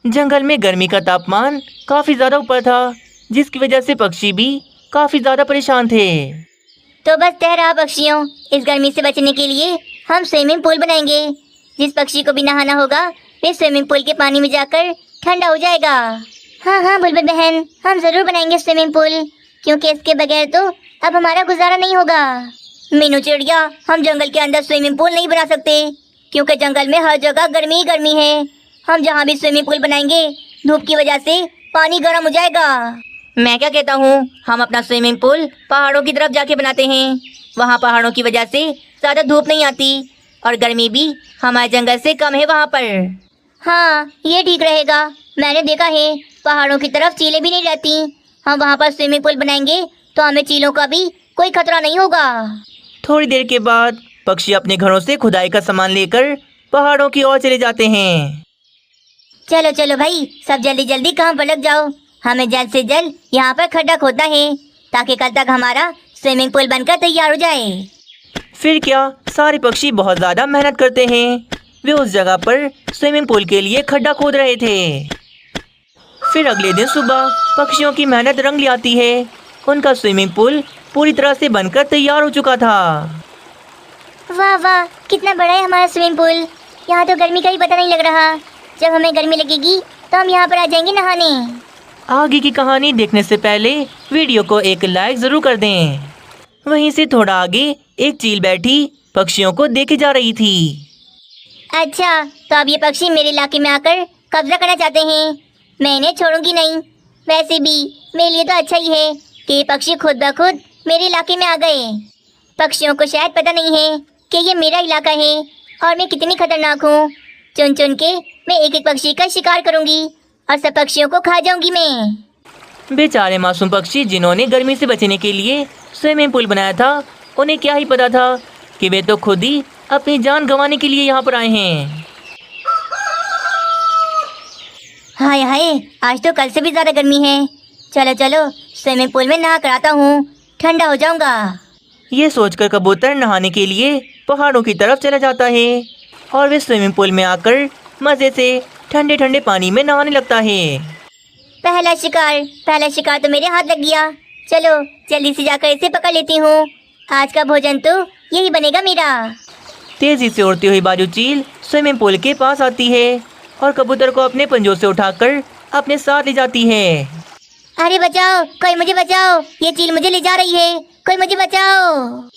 जंगल में गर्मी का तापमान काफी ज्यादा ऊपर था, जिसकी वजह से पक्षी भी काफी ज्यादा परेशान थे। तो बस ठहरा पक्षियों, इस गर्मी से बचने के लिए हम स्विमिंग पूल बनाएंगे। जिस पक्षी को भी नहाना होगा वे स्विमिंग पूल के पानी में जाकर ठंडा हो जाएगा। हाँ हाँ बुलबुल बहन, हम जरूर बनाएंगे स्विमिंग पूल, क्योंकि इसके बगैर तो अब हमारा गुजारा नहीं होगा। मीनू चिड़िया, हम जंगल के अंदर स्विमिंग पूल नहीं बना सकते, क्योंकि जंगल में हर जगह गर्मी ही गर्मी है। हम जहाँ भी स्विमिंग पूल बनाएंगे धूप की वजह से पानी गर्म हो जाएगा। मैं क्या कहता हूँ, हम अपना स्विमिंग पूल पहाड़ों की तरफ जाके बनाते हैं। वहाँ पहाड़ों की वजह से ज़्यादा धूप नहीं आती और गर्मी भी हमारे जंगल से कम है वहाँ पर। हाँ ये ठीक रहेगा। मैंने देखा है पहाड़ों की तरफ चीलें भी नहीं रहती। हम वहाँ पर स्विमिंग पूल बनाएंगे तो हमें चीलों का भी कोई खतरा नहीं होगा। थोड़ी देर के बाद पक्षी अपने घरों से खुदाई का सामान लेकर पहाड़ों की ओर चले जाते हैं। चलो चलो भाई, सब जल्दी जल्दी काम पर लग जाओ। हमें जल्द से जल्द यहाँ पर खड्डा खोदना है, ताकि कल तक हमारा स्विमिंग पूल बनकर तैयार हो जाए। फिर क्या, सारे पक्षी बहुत ज्यादा मेहनत करते हैं। वे उस जगह पर स्विमिंग पूल के लिए खड्डा खोद रहे थे। फिर अगले दिन सुबह पक्षियों की मेहनत रंग ले आती है। उनका स्विमिंग पूल पूरी तरह से बनकर तैयार हो चुका था। वाह वाह, कितना बड़ा है हमारा स्विमिंग पूल। यहाँ तो गर्मी का ही पता नहीं लग रहा। जब हमें गर्मी लगेगी तो हम यहाँ पर आ जाएंगे नहाने। आगे की कहानी देखने से पहले वीडियो को एक लाइक जरूर कर दें। वहीं से थोड़ा आगे एक चील बैठी पक्षियों को देखे जा रही थी। अच्छा, तो अब ये पक्षी मेरे इलाके में आकर कब्जा करना चाहते हैं। मैं इन्हें छोड़ूंगी नहीं। वैसे भी मेरे लिए तो अच्छा ही है कि ये पक्षी खुद ब खुद मेरे इलाके में आ गए। पक्षियों को शायद पता नहीं है कि ये मेरा इलाका है और मैं कितनी खतरनाक हूँ। चुन चुन के मैं एक एक पक्षी का शिकार करूँगी और सब पक्षियों को खा जाऊंगी मैं। बेचारे मासूम पक्षी जिन्होंने गर्मी से बचने के लिए स्विमिंग पूल बनाया था, उन्हें क्या ही पता था कि वे तो खुद ही अपनी जान गंवाने के लिए यहाँ पर आए हैं। हाय हाय, आज तो कल से भी ज़्यादा गर्मी है। चलो चलो स्विमिंग पूल में नहा कर आता हूँ, ठंडा हो जाऊंगा। ये सोचकर कबूतर नहाने के लिए पहाड़ों की तरफ चला जाता है और वे स्विमिंग पूल में आकर मज़े से ठंडे ठंडे पानी में नहाने लगता है। पहला शिकार तो मेरे हाथ लग गया। चलो जल्दी से जाकर इसे पकड़ लेती हूँ। आज का भोजन तो यही बनेगा मेरा। तेजी से उड़ती हुई बाजू चील स्विमिंग पूल के पास आती है और कबूतर को अपने पंजों से उठाकर अपने साथ ले जाती है। अरे बचाओ, कोई मुझे बचाओ, ये चील मुझे ले जा रही है, कोई मुझे बचाओ।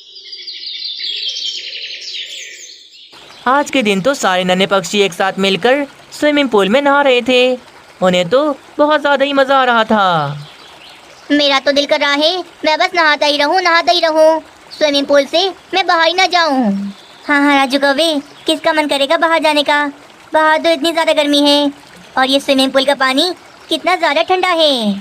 आज के दिन तो सारे नन्हे पक्षी एक साथ मिलकर स्विमिंग पूल में नहा रहे थे। उन्हें तो बहुत ज़्यादा ही मज़ा आ रहा था। मेरा तो दिल कर रहा है मैं बस नहाता ही रहूँ। स्विमिंग पूल से मैं बाहर ही ना जाऊँ। हाँ हाँ राजू कौवे, किसका मन करेगा बाहर जाने का। बाहर तो इतनी ज़्यादा गर्मी है और ये स्विमिंग पूल का पानी कितना ज़्यादा ठंडा है।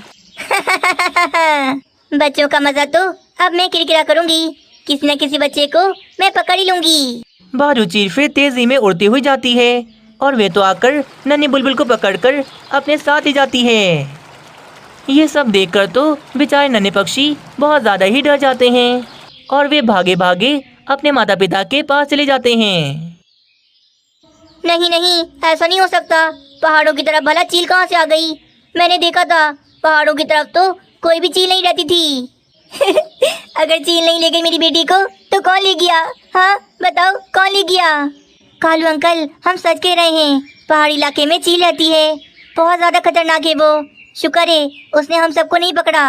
बच्चों का मज़ा तो अब मैं किरकिरा करूँगी। किसी न किसी बच्चे को मैं पकड़ ही लूँगी। बाजू चील फिर तेजी में उड़ती हुई जाती है और वे तो आकर नन्ही बुलबुल को पकड़कर अपने साथ ही जाती है। ये सब देखकर तो बेचारे नन्हे पक्षी बहुत ज़्यादा ही डर जाते हैं और वे भागे भागे अपने माता पिता के पास चले जाते हैं। नहीं नहीं, ऐसा नहीं हो सकता। पहाड़ों की तरफ भला चील कहाँ से आ गई? मैंने देखा था पहाड़ों की तरफ तो कोई भी चील नहीं रहती थी। अगर चील नहीं ले गई मेरी बेटी को तो कौन ले गया? हाँ बताओ, कौन ले गया? कालू अंकल, हम सच कह रहे हैं, पहाड़ी इलाके में चील रहती है। बहुत ज़्यादा खतरनाक है वो। शुक्र है उसने हम सबको नहीं पकड़ा।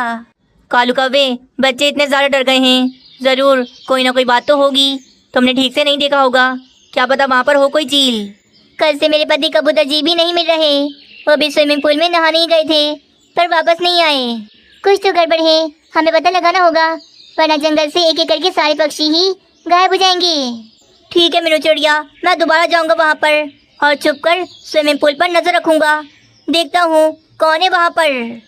कालू कौवे, बच्चे इतने ज़्यादा डर गए हैं, ज़रूर कोई ना कोई बात तो होगी। तुमने ठीक से नहीं देखा होगा, क्या पता वहाँ पर हो कोई चील। कल से मेरे पति कबूतर जी भी नहीं मिल रहे। वो भी स्विमिंग पूल में नहाने ही गए थे पर वापस नहीं आए। कुछ तो गड़बड़ है, हमें पता लगाना होगा, वरना जंगल से एक एक करके सारे पक्षी ही गायब हो जाएंगे। ठीक है मीनू चिड़िया, मैं दोबारा जाऊंगा वहाँ पर और छुपकर स्विमिंग पूल पर नजर रखूंगा। देखता हूँ कौन है वहाँ पर।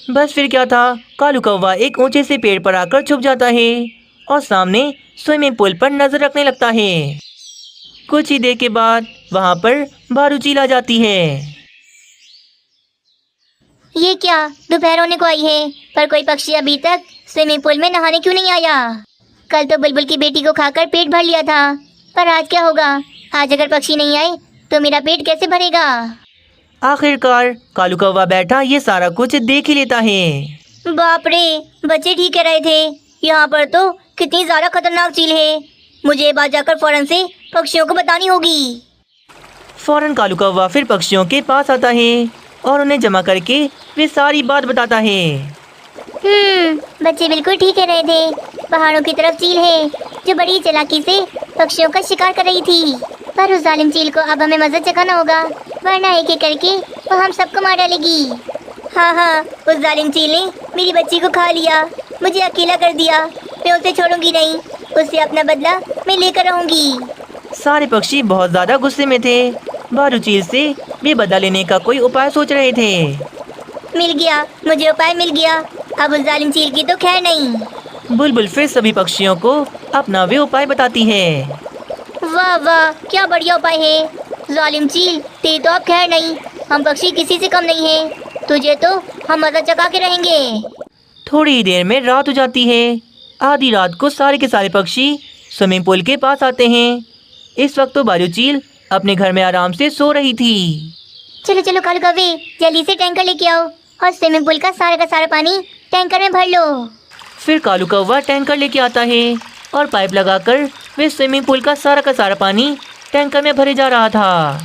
बस फिर क्या था, कालू कौवा एक ऊंचे से पेड़ पर आकर छुप जाता है और सामने स्विमिंग पूल पर नजर रखने लगता है। कुछ ही देर के बाद वहाँ पर बारू चील आ जाती है। ये क्या, दोपहर होने को आई है पर कोई पक्षी अभी तक स्विमिंग पूल में नहाने क्यों नहीं आया? कल तो बुलबुल की बेटी को खाकर पेट भर लिया था, पर आज क्या होगा? आज अगर पक्षी नहीं आए तो मेरा पेट कैसे भरेगा। आखिरकार कालू कौवा बैठा ये सारा कुछ देख ही लेता है। बाप रे, बच्चे ठीक कह रहे थे, यहाँ पर तो कितनी ज्यादा खतरनाक चील है। मुझे ये बात जाकर फौरन से पक्षियों को बतानी होगी। फौरन कालू कौवा फिर पक्षियों के पास आता है और उन्हें जमा करके वे सारी बात बताता है। बच्चे बिल्कुल ठीक कह रहे थे। पहाड़ों की तरफ चील है जो बड़ी चालाकी से पक्षियों का शिकार कर रही थी, पर उस जालिम चील को अब हमें मजा चखाना होगा, वरना एक एक करके वो हम सबको मार डालेगी। हाँ, उस जालिम चील ने मेरी बच्ची को खा लिया, मुझे अकेला कर दिया। मैं उसे छोड़ूंगी नहीं, उससे अपना बदला मैं लेकर रहूंगी। सारे पक्षी बहुत ज्यादा गुस्से में थे। भालू चील से वे बदला लेने का कोई उपाय सोच रहे थे। मिल गया, मुझे उपाय मिल गया। अब उस जालिम चील की तो खैर नहीं। बुलबुल फिर सभी पक्षियों को अपना वे उपाय बताती है। वाह वाह, क्या बढ़िया उपाय है। जालिम चील, तेरी तो अब खैर नहीं। हम पक्षी किसी से कम नहीं हैं। तुझे तो हम मजा चका के रहेंगे। थोड़ी ही देर में रात हो जाती है। आधी रात को सारे के सारे पक्षी स्विमिंग पूल के पास आते हैं। इस वक्त तो भालू चील अपने घर में आराम से सो रही थी। चलो चलो कालू कौवे, जल्दी से टैंकर लेके आओ और स्विमिंग पूल का सारा पानी टैंकर में भर लो। फिर कालू कौवा टैंकर लेके आता है और पाइप लगाकर वे स्विमिंग पूल का सारा पानी टैंकर में भरे जा रहा था।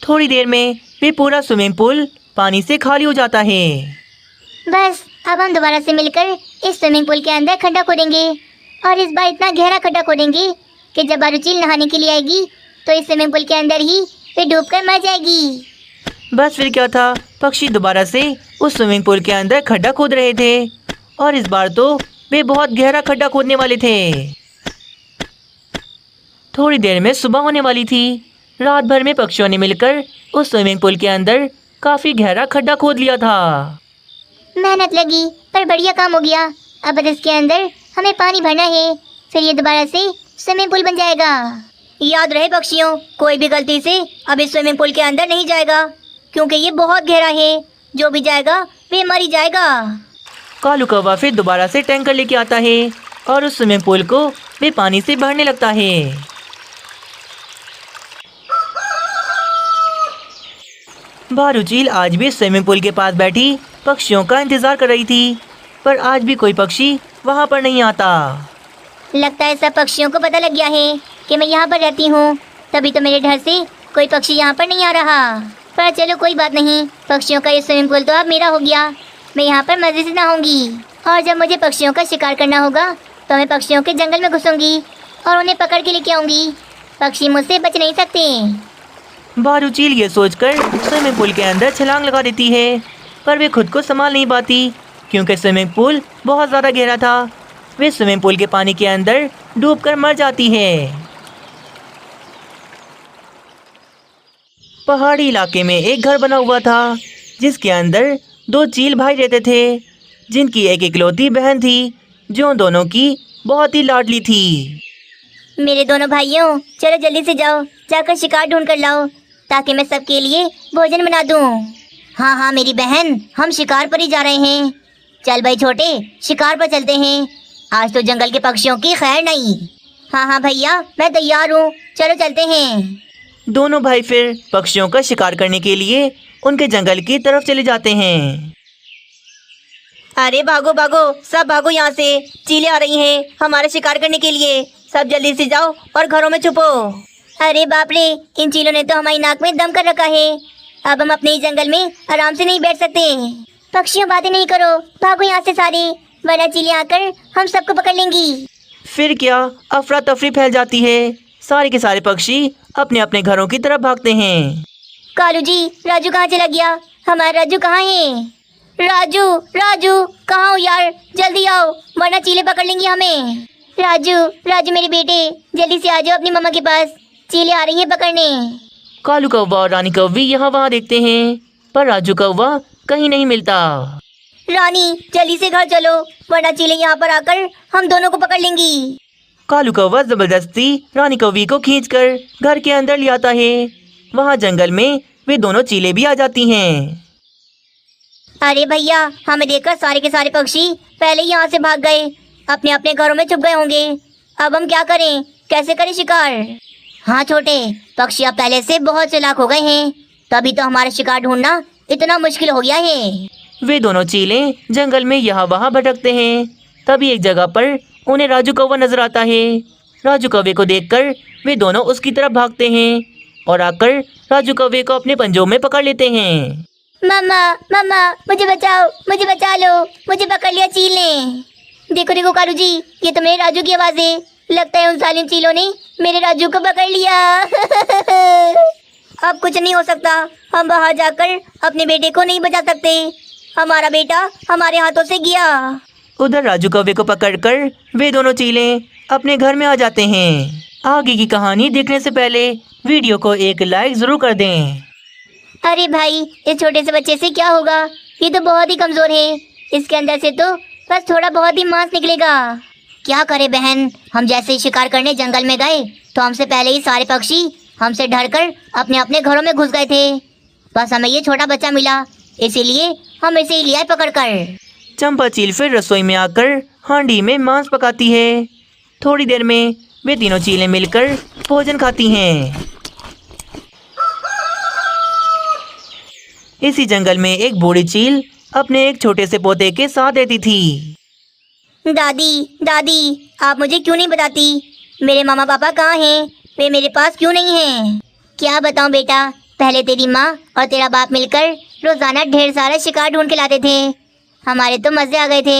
थोड़ी देर में वे पूरा स्विमिंग पूल पानी से खाली हो जाता है। बस अब हम दोबारा से मिलकर इस स्विमिंग पूल के अंदर खड्डा खोदेंगे, और इस बार इतना गहरा खड्डा खोदेंगे कि जब भालू चील नहाने के लिए आएगी तो इस स्विमिंग पूल के अंदर ही वे डूबकर मर जाएगी। बस फिर क्या था, पक्षी दोबारा से उस स्विमिंग पूल के अंदर खड्डा खोद रहे थे और इस बार तो वे बहुत गहरा खड्डा खोदने वाले थे। थोड़ी देर में सुबह होने वाली थी। रात भर में पक्षियों ने मिलकर उस स्विमिंग पूल के अंदर काफी गहरा खड्डा खोद लिया था। मेहनत लगी पर बढ़िया काम हो गया। अब इसके अंदर हमें पानी भरना है, फिर ये दोबारा से स्विमिंग पूल बन जाएगा। याद रहे पक्षियों, कोई भी गलती से अब इस स्विमिंग पूल के अंदर नहीं जाएगा, क्योंकि ये बहुत गहरा है। जो भी जाएगा वे मर ही जाएगा। कालू कौवा फिर दोबारा से टैंकर लेके आता है और उस स्विमिंग पूल को वे पानी से भरने लगता है। भालू चील आज भी स्विमिंग पूल के पास बैठी पक्षियों का इंतजार कर रही थी, पर आज भी कोई पक्षी वहाँ पर नहीं आता। लगता है सब पक्षियों को पता लग गया है कि मैं यहाँ पर रहती हूँ, तभी तो मेरे डर से कोई पक्षी यहाँ पर नहीं आ रहा। पर चलो कोई बात नहीं, पक्षियों का ये स्विमिंग पूल तो अब मेरा हो गया। मैं यहाँ पर मज़े से नहाऊंगी, और जब मुझे पक्षियों का शिकार करना होगा तो मैं पक्षियों के जंगल में घुसूंगी और उन्हें पकड़ के लेके आऊँगी। पक्षी मुझसे बच नहीं सकते। भालू चील ये सोचकर स्विमिंग पूल के अंदर छलांग लगा देती है, पर वे खुद को संभाल नहीं पाती क्योंकि स्विमिंग पूल बहुत ज़्यादा गहरा था। वे स्विमिंग पूल के पानी के अंदर डूबकर मर जाती है। पहाड़ी इलाके में एक घर बना हुआ था जिसके अंदर दो चील भाई रहते थे, जिनकी एक इकलौती बहन थी जो दोनों की बहुत ही लाडली थी। मेरे दोनों भाइयों, चलो जल्दी से जाओ, जाकर शिकार ढूंढ कर लाओ ताकि मैं सबके लिए भोजन बना दूं। हाँ मेरी बहन, हम शिकार पर ही जा रहे हैं। चल भाई छोटे, शिकार पर चलते हैं। आज तो जंगल के पक्षियों की खैर नहीं। हाँ भैया, मैं तैयार हूँ, चलो चलते हैं। दोनों भाई फिर पक्षियों का शिकार करने के लिए उनके जंगल की तरफ चले जाते हैं। अरे भागो भागो, सब भागो यहाँ से, चीलें आ रही हैं हमारा शिकार करने के लिए। सब जल्दी से जाओ और घरों में छुपो। अरे बाप रे, इन चीलों ने तो हमारी नाक में दम कर रखा है। अब हम अपने ही जंगल में आराम से नहीं बैठ सकते। पक्षियों बातें नहीं करो, भागो यहाँ से सारे, वरना चीलें आकर हम सबको पकड़ लेंगी। फिर क्या अफरा तफरी फैल जाती है। सारे के सारे पक्षी अपने अपने घरों की तरफ भागते हैं। कालू जी, राजू कहाँ चला गया? हमारा राजू कहाँ है? राजू राजू कहाँ हो यार, जल्दी आओ वरना चीलें पकड़ लेंगी हमें। राजू मेरे बेटे, जल्दी से आ जाओ अपनी मम्मा के पास, चीलें आ रही हैं पकड़ने। कालू कौवा और रानी कौवी यहाँ वहाँ देखते हैं, पर राजू कौवा कहीं नहीं मिलता। रानी जल्दी से घर चलो, वरना चीलें यहाँ पर आकर हम दोनों को पकड़ लेंगी। कालू कौवा जबरदस्ती रानी कौवी को खींचकर घर के अंदर ले आता है। वहाँ जंगल में वे दोनों चीलें भी आ जाती हैं। अरे भैया, हमें देखकर सारे के सारे पक्षी पहले ही यहाँ से भाग गए, अपने अपने घरों में छुप गए होंगे। अब हम क्या करें, कैसे करें शिकार? हाँ छोटे, पक्षी अब पहले से बहुत चालाक हो गए हैं, तभी तो हमारा शिकार ढूंढना इतना मुश्किल हो गया है। वे दोनों चीलें जंगल में यहाँ वहाँ भटकते हैं। तभी एक जगह पर उन्हें राजू कौवा नजर आता है। राजू कौवे को देखकर वे दोनों उसकी तरफ भागते हैं और आकर राजू कौवे को अपने पंजों में पकड़ लेते हैं। मामा मामा, मुझे बचाओ, मुझे बचा लो, मुझे पकड़ लिया चील ने। देखो देखो कालू जी, ये तो मेरे राजू की आवाज है। लगता है उन जालिम चीलों ने मेरे राजू को पकड़ लिया। अब कुछ नहीं हो सकता, हम बाहर जाकर अपने बेटे को नहीं बचा सकते। हमारा बेटा हमारे हाथों से गया। उधर राजू कौवे को पकड़कर वे दोनों चीलें अपने घर में आ जाते हैं। आगे की कहानी देखने से पहले वीडियो को एक लाइक जरूर कर दें। अरे भाई, इस छोटे से बच्चे से क्या होगा? ये तो बहुत ही कमजोर है। इसके अंदर से तो बस थोड़ा बहुत ही मांस निकलेगा। क्या करे बहन, हम जैसे ही शिकार करने जंगल में गए तो हमसे पहले ही सारे पक्षी हमसे डरकर अपने अपने घरों में घुस गए थे। बस हमें ये छोटा बच्चा मिला, इसीलिए हम इसे ही लिया पकड़कर। चंपा चील फिर रसोई में आकर हांडी में मांस पकाती है। थोड़ी देर में वे तीनों चीलें मिलकर भोजन खाती हैं। इसी जंगल में एक बूढ़ी चील अपने एक छोटे से पोते के साथ रहती थी। दादी दादी, आप मुझे क्यों नहीं बताती मेरे मामा पापा कहाँ हैं? वे मेरे पास क्यों नहीं हैं? क्या बताऊं बेटा, पहले तेरी माँ और तेरा बाप मिलकर रोजाना ढेर सारा शिकार ढूंढ के लाते थे। हमारे तो मजे आ गए थे,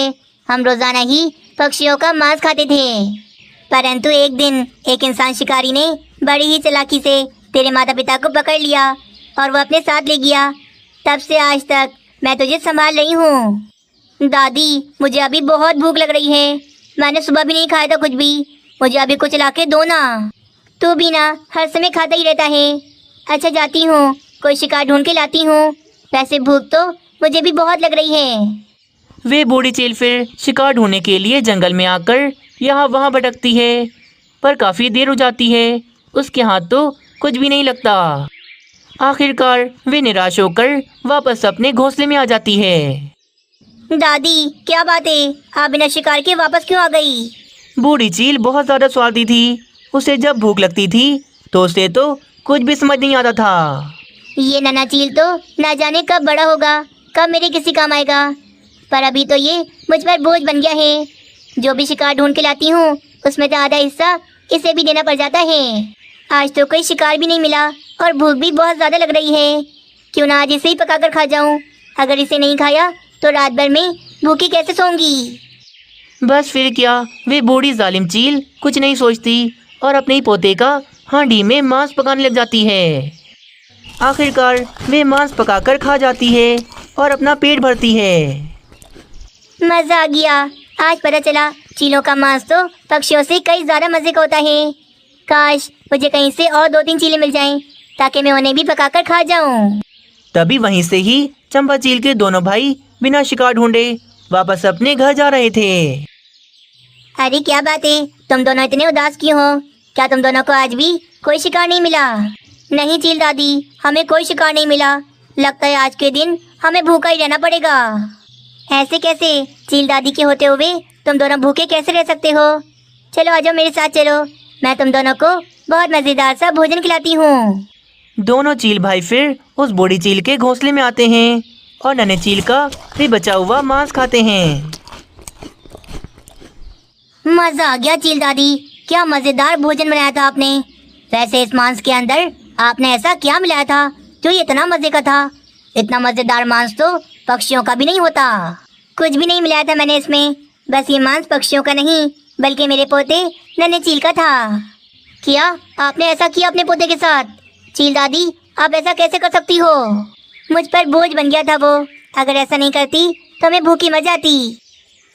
हम रोजाना ही पक्षियों का मांस खाते थे। परंतु एक दिन एक इंसान शिकारी ने बड़ी ही चालाकी से तेरे माता पिता को पकड़ लिया और वो अपने साथ ले गया। तब से आज तक मैं तुझे संभाल रही हूँ। दादी, मुझे अभी बहुत भूख लग रही है। मैंने सुबह भी नहीं खाया था कुछ भी। मुझे अभी कुछ ला के दो ना। तू भी ना हर समय खाता ही रहता है। अच्छा जाती हूँ, कोई शिकार ढूंढ के लाती हूँ। वैसे भूख तो मुझे भी बहुत लग रही है। वे बूढ़ी चील फिर शिकार ढूंढने के लिए जंगल में आकर यहाँ वहाँ भटकती है, पर काफी देर हो जाती है। उसके हाथ तो कुछ भी नहीं लगता। आखिरकार वे निराश होकर वापस अपने घोंसले में आ जाती है। दादी, क्या बात है, आप बिना शिकार के वापस क्यों आ गई? बूढ़ी चील बहुत ज्यादा स्वार्थी थी। उसे जब भूख लगती थी तो उसे तो कुछ भी समझ नहीं आता था। ये नन्हा चील तो ना जाने कब बड़ा होगा, कब मेरे किसी काम आएगा। पर अभी तो ये मुझ पर बोझ बन गया है। जो भी शिकार ढूंढ के लाती हूँ उसमें तो आधा हिस्सा इसे भी देना पड़ जाता है। आज तो कोई शिकार भी नहीं मिला और भूख भी बहुत ज़्यादा लग रही है। क्यों ना आज इसे ही पकाकर खा जाऊँ। अगर इसे नहीं खाया तो रात भर में भूखी कैसे सोऊंगी। बस फिर क्या, वे बूढ़ी जालिम चील कुछ नहीं सोचती और अपने ही पोते का हांडी में मांस पकाने लग जाती है। आखिरकार वे मांस पकाकर खा जाती है और अपना पेट भरती है। मज़ा आ गया। आज पता चला चीलों का मांस तो पक्षियों से कई ज़्यादा मज़े का होता है। काश मुझे कहीं से और 2-3 चीलें मिल जाएं ताकि मैं उन्हें भी पकाकर खा जाऊं। तभी वहीं से ही चंपा चील के दोनों भाई बिना शिकार ढूंढे वापस अपने घर जा रहे थे। अरे क्या बात है, तुम दोनों इतने उदास क्यों हो? क्या तुम दोनों को आज भी कोई शिकार नहीं मिला? नहीं चील दादी, हमें कोई शिकार नहीं मिला। लगता है आज के दिन हमें भूखा ही रहना पड़ेगा। ऐसे कैसे? चील दादी के होते हुए तुम दोनों भूखे कैसे रह सकते हो? चलो आ जाओ मेरे साथ चलो, मैं तुम दोनों को बहुत मज़ेदार सा भोजन खिलाती हूँ। दोनों चील भाई फिर उस बूढ़ी चील के घोंसले में आते हैं और नन्हे चील का भी बचा हुआ मांस खाते हैं। मज़ा आ गया चील दादी, क्या मज़ेदार भोजन बनाया था आपने। वैसे इस मांस के अंदर आपने ऐसा क्या मिलाया था जो इतना मज़े का था? इतना मज़ेदार मांस तो पक्षियों का भी नहीं होता। कुछ भी नहीं मिलाया था मैंने इसमें। बस ये मांस पक्षियों का नहीं बल्कि मेरे पोते नन्हे चील का था। क्या आपने ऐसा किया अपने पोते के साथ? चील दादी, आप ऐसा कैसे कर सकती हो? मुझ पर बोझ बन गया था वो। अगर ऐसा नहीं करती तो मैं भूखी मर जाती।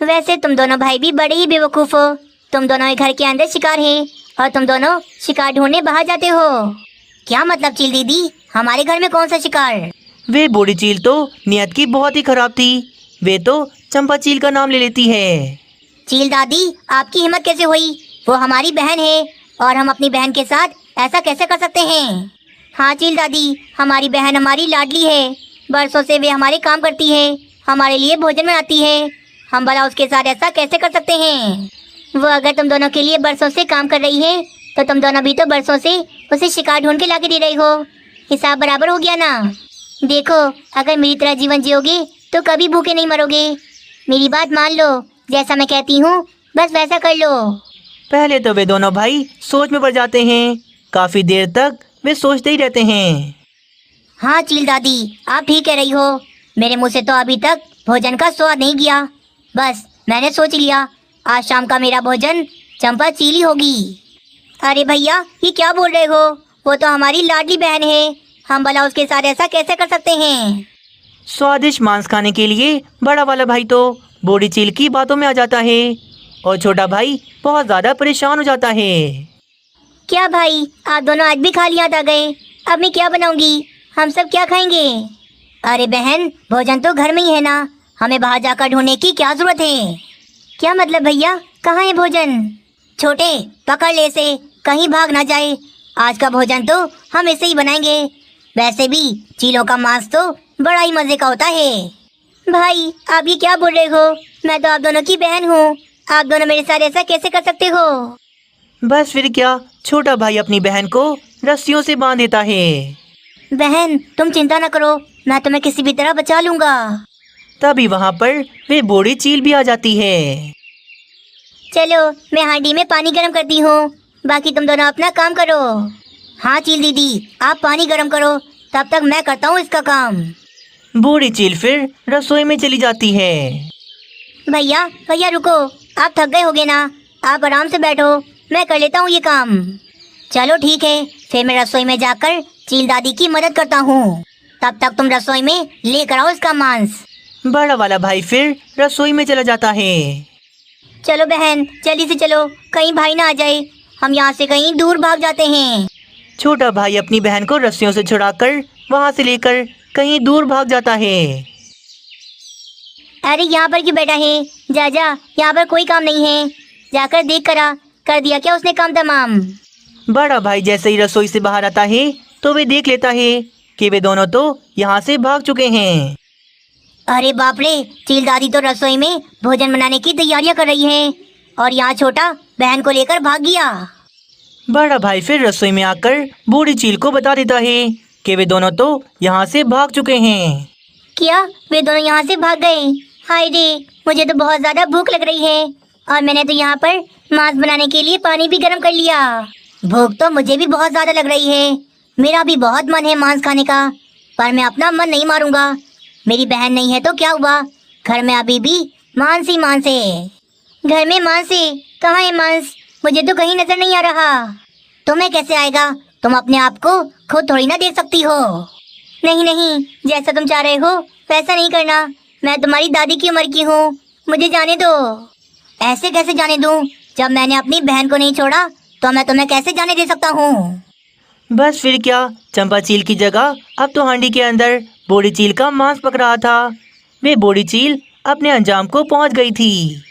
वैसे तुम दोनों भाई भी बड़े ही बेवकूफ़ हो। तुम दोनों घर के अंदर शिकार है और तुम दोनों शिकार ढूंढने बाहर जाते हो। क्या मतलब चील दीदी, हमारे घर में कौन सा शिकार? वे बूढ़ी चील तो नियत की बहुत ही खराब थी। वे तो चंपा चील का नाम ले लेती है। चील दादी, आपकी हिम्मत कैसे हुई? वो हमारी बहन है और हम अपनी बहन के साथ ऐसा कैसे कर सकते हैं? हाँ चील दादी, हमारी बहन हमारी लाडली है। बरसों से वे हमारे काम करती है, हमारे लिए भोजन बनाती है। हम भला उसके साथ ऐसा कैसे कर सकते हैं? वो अगर तुम दोनों के लिए बरसों से काम कर रही है तो तुम दोनों भी तो बरसों से उसे शिकार ढूंढ के लाके दे रही हो। हिसाब बराबर हो गया ना। देखो, अगर मेरी तरह जीवन जियोगे तो कभी भूखे नहीं मरोगे। मेरी बात मान लो, जैसा मैं कहती हूँ बस वैसा कर लो। पहले तो वे दोनों भाई सोच में पड़ जाते हैं। काफी देर तक वे सोचते ही रहते हैं। हाँ चील दादी, आप ठीक कह रही हो। मेरे मुंह से तो अभी तक भोजन का स्वाद नहीं गया। बस मैंने सोच लिया, आज शाम का मेरा भोजन चंपा चील ही होगी। अरे भैया, ये क्या बोल रहे हो? वो तो हमारी लाडली बहन है, हम भला उसके साथ ऐसा कैसे कर सकते हैं? स्वादिष्ट मांस खाने के लिए बड़ा वाला भाई तो बूढ़ी चील की बातों में आ जाता है और छोटा भाई बहुत ज्यादा परेशान हो जाता है। क्या भाई, आप दोनों आज भी खाली हाथ आ गए? अब मैं क्या बनाऊंगी? हम सब क्या खाएंगे? अरे बहन, भोजन तो घर में ही है ना, हमें बाहर जाकर ढूंढने की क्या जरूरत है? क्या मतलब भैया, कहाँ है भोजन? छोटे, पकड़ ले इसे, कहीं भाग ना जाए। आज का भोजन तो हम इसे ही बनाएंगे। वैसे भी चीलों का मांस तो बड़ा ही मजे का होता है। भाई, आप ये क्या बोल रहे हो? मैं तो आप दोनों की बहन हूँ, आप दोनों मेरे साथ ऐसा कैसे कर सकते हो? बस फिर क्या, छोटा भाई अपनी बहन को रस्सियों से बांध देता है। बहन, तुम चिंता न करो, मैं तुम्हें किसी भी तरह बचा लूंगा। तभी वहाँ पर वे बूढ़ी चील भी आ जाती है। चलो, मैं हांडी में पानी गर्म करती हूँ, बाकी तुम दोनों अपना काम करो। हाँ चील दीदी, आप पानी गर्म करो, तब तक मैं करता हूँ इसका काम। बूढ़ी चील फिर रसोई में चली जाती है। भैया भैया रुको, आप थक गए होगे ना, आप आराम से बैठो, मैं कर लेता हूँ ये काम। चलो ठीक है, फिर मैं रसोई में जाकर चील दादी की मदद करता हूँ। तब तक तुम रसोई में लेकर आओ इसका मांस। बड़ा वाला भाई फिर रसोई में चला जाता है। चलो बहन, जल्दी से चलो, कहीं भाई ना आ जाए, हम यहाँ से कहीं दूर भाग जाते हैं। छोटा भाई अपनी बहन को रस्सियों से छुड़ाकर वहाँ से लेकर कहीं दूर भाग जाता है। अरे यहाँ पर क्यों बैठा है? जा जा, यहाँ पर कोई काम नहीं है, जाकर देख कर दिया क्या उसने काम तमाम? बड़ा भाई जैसे ही रसोई से बाहर आता है तो वे देख लेता है कि वे दोनों तो यहाँ से भाग चुके हैं। अरे बाप रे, चील दादी तो रसोई में भोजन बनाने की तैयारियां कर रही है और यहाँ छोटा बहन को लेकर भाग गया। बड़ा भाई फिर रसोई में आकर बूढ़ी चील को बता देता है कि वे दोनों तो यहाँ से भाग चुके हैं। क्या वे दोनों यहाँ से भाग गए? हाय रे, मुझे तो बहुत ज्यादा भूख लग रही है और मैंने तो यहाँ पर मांस बनाने के लिए पानी भी गर्म कर लिया। भूख तो मुझे भी बहुत ज्यादा लग रही है, मेरा भी बहुत मन है मांस खाने का, पर मैं अपना मन नहीं मारूंगा। मेरी बहन नहीं है तो क्या हुआ, घर में अभी भी मांस ही मांस है। घर में मांस है? कहाँ है मांस? मुझे तो कहीं नजर नहीं आ रहा। तुम्हें कैसे आएगा? तुम अपने आप को खुद थोड़ी ना देख सकती हो। नहीं नहीं, जैसा तुम चाह रहे हो वैसा नहीं करना, मैं तुम्हारी दादी की उम्र की हूँ, मुझे जाने दो। ऐसे कैसे जाने दूँ? जब मैंने अपनी बहन को नहीं छोड़ा तो मैं तुम्हें कैसे जाने दे सकता हूँ? बस फिर क्या, चंपा चील की जगह अब तो हांडी के अंदर बूढ़ी चील का मांस पक रहा था। वे बूढ़ी चील अपने अंजाम को पहुंच गई थी।